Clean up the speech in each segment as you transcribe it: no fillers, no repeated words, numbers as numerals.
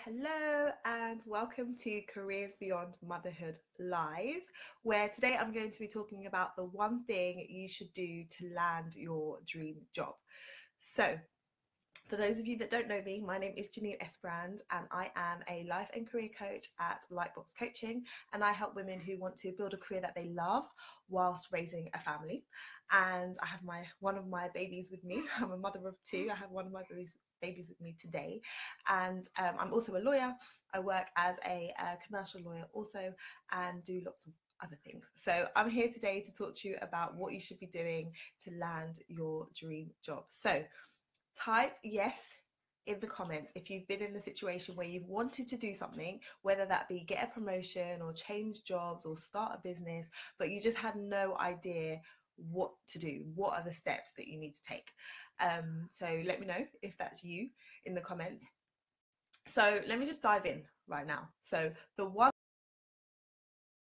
Hello and welcome to Careers Beyond Motherhood Live, where today I'm going to be talking about the one thing you should do to land your dream job. So, for those of you that don't know me, my name is Janine Esperand and I am a life and career coach at Lightbox Coaching, and I help women who want to build a career that they love whilst raising a family. And I have one of my babies with me. I'm a mother of two. I have one of my babies with me today, and I'm also a lawyer. I work as a commercial lawyer also and do lots of other things. So I'm here today to talk to you about what you should be doing to land your dream job. So type yes in the comments if you've been in the situation where you've wanted to do something, whether that be get a promotion or change jobs or start a business, but you just had no idea what to do. What are the steps that you need to take? So let me know if that's you in the comments. So let me just dive in right now. So the one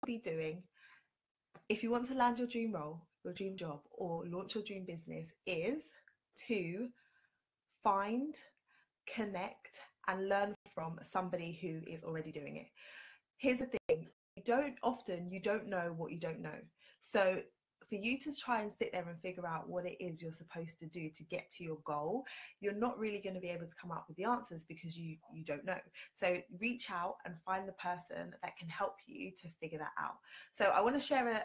be doing if you want to land your dream role, your dream job, or launch your dream business is to find, connect, and learn from somebody who is already doing it. Here's the thing, you don't know what you don't know. So for you to try and sit there and figure out what it is you're supposed to do to get to your goal, you're not really going to be able to come up with the answers because you don't know. So reach out and find the person that can help you to figure that out. So I want to share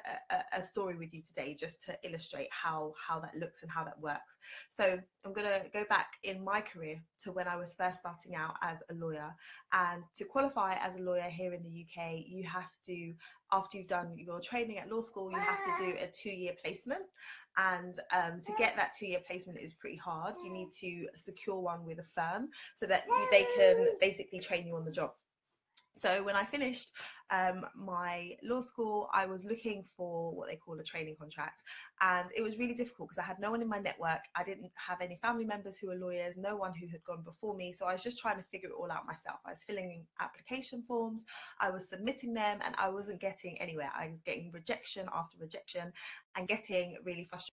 a story with you today just to illustrate how that looks and how that works. So I'm going to go back in my career to when I was first starting out as a lawyer. And to qualify as a lawyer here in the UK, you have to, after you've done your training at law school, you have to do a 2-year placement. And to get that 2-year placement is pretty hard. You need to secure one with a firm so that they can basically train you on the job. So when I finished my law school, I was looking for what they call a training contract, and it was really difficult because I had no one in my network. I didn't have any family members who were lawyers, no one who had gone before me, so I was just trying to figure it all out myself. I was filling in application forms, I was submitting them, and I wasn't getting anywhere. I was getting rejection after rejection and getting really frustrated.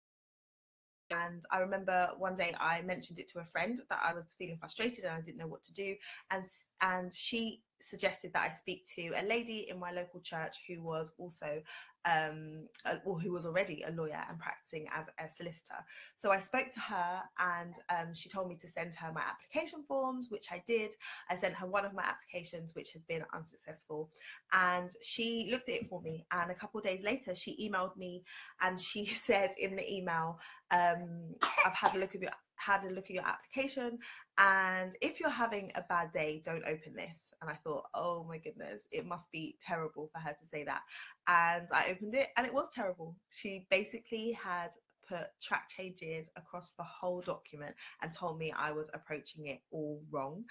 And I remember one day I mentioned it to a friend that I was feeling frustrated and I didn't know what to do. And she suggested that I speak to a lady in my local church who was also, who was already a lawyer and practicing as a solicitor. So I spoke to her and she told me to send her my application forms, which I did. I sent her one of my applications, which had been unsuccessful. And she looked at it for me. And a couple of days later, she emailed me and she said in the email, I've had a look at your application, and if you're having a bad day, don't open this. And I thought, oh my goodness, it must be terrible for her to say that. And I opened it and it was terrible. She basically had put track changes across the whole document and told me I was approaching it all wrong.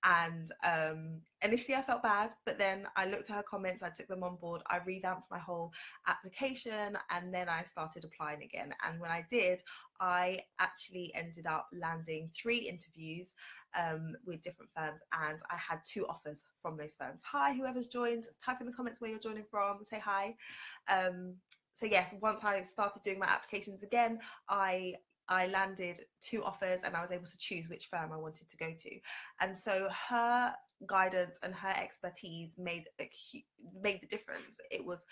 And initially I felt bad, but then I looked at her comments, I took them on board, I revamped my whole application, and then I started applying again. And when I did, I actually ended up landing 3 interviews with different firms, and I had 2 offers from those firms. Hi, whoever's joined, type in the comments where you're joining from, say hi. So yes, once I started doing my applications again, I landed 2 offers and I was able to choose which firm I wanted to go to. And so her guidance and her expertise made the difference. It was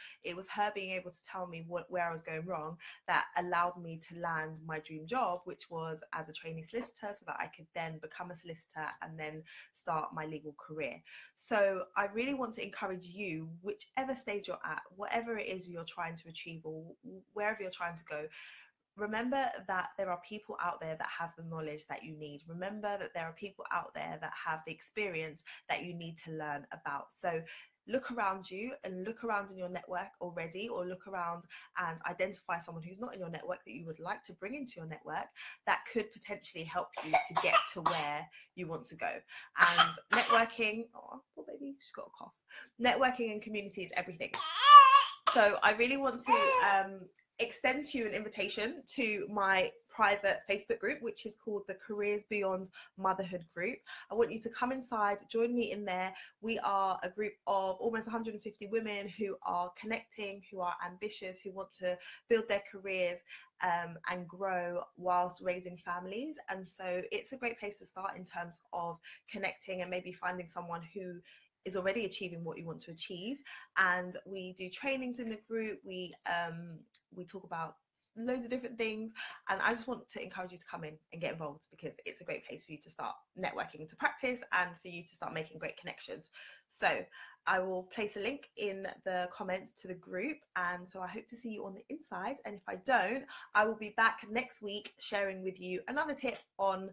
her being able to tell me where I was going wrong that allowed me to land my dream job, which was as a trainee solicitor, so that I could then become a solicitor and then start my legal career. So I really want to encourage you, whichever stage you're at, whatever it is you're trying to achieve or wherever you're trying to go, remember that there are people out there that have the knowledge that you need. Remember that there are people out there that have the experience that you need to learn about. So look around you and look around in your network already, or look around and identify someone who's not in your network that you would like to bring into your network that could potentially help you to get to where you want to go. And networking, oh, poor baby, she's got a cough. Networking and community is everything. So I really want to extend to you an invitation to my private Facebook group, which is called the Careers Beyond Motherhood group. I want you to come inside, join me in there. We are a group of almost 150 women who are connecting, who are ambitious, who want to build their careers and grow whilst raising families. And so it's a great place to start in terms of connecting and maybe finding someone who is already achieving what you want to achieve. And we do trainings in the group. We talk about loads of different things, and I just want to encourage you to come in and get involved, because it's a great place for you to start networking, to practice, and for you to start making great connections. So I will place a link in the comments to the group, and so I hope to see you on the inside. And if I don't, I will be back next week sharing with you another tip on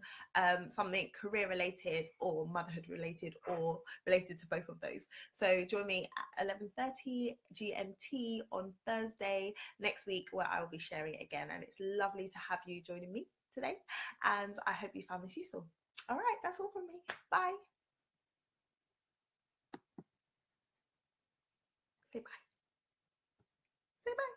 something career related or motherhood related, or related to both of those. So join me at 11:30 GMT on Thursday next week, where I will be sharing it again. And it's lovely to have you joining me today, and I hope you found this useful. All right, that's all from me. Bye. Say bye. Say bye.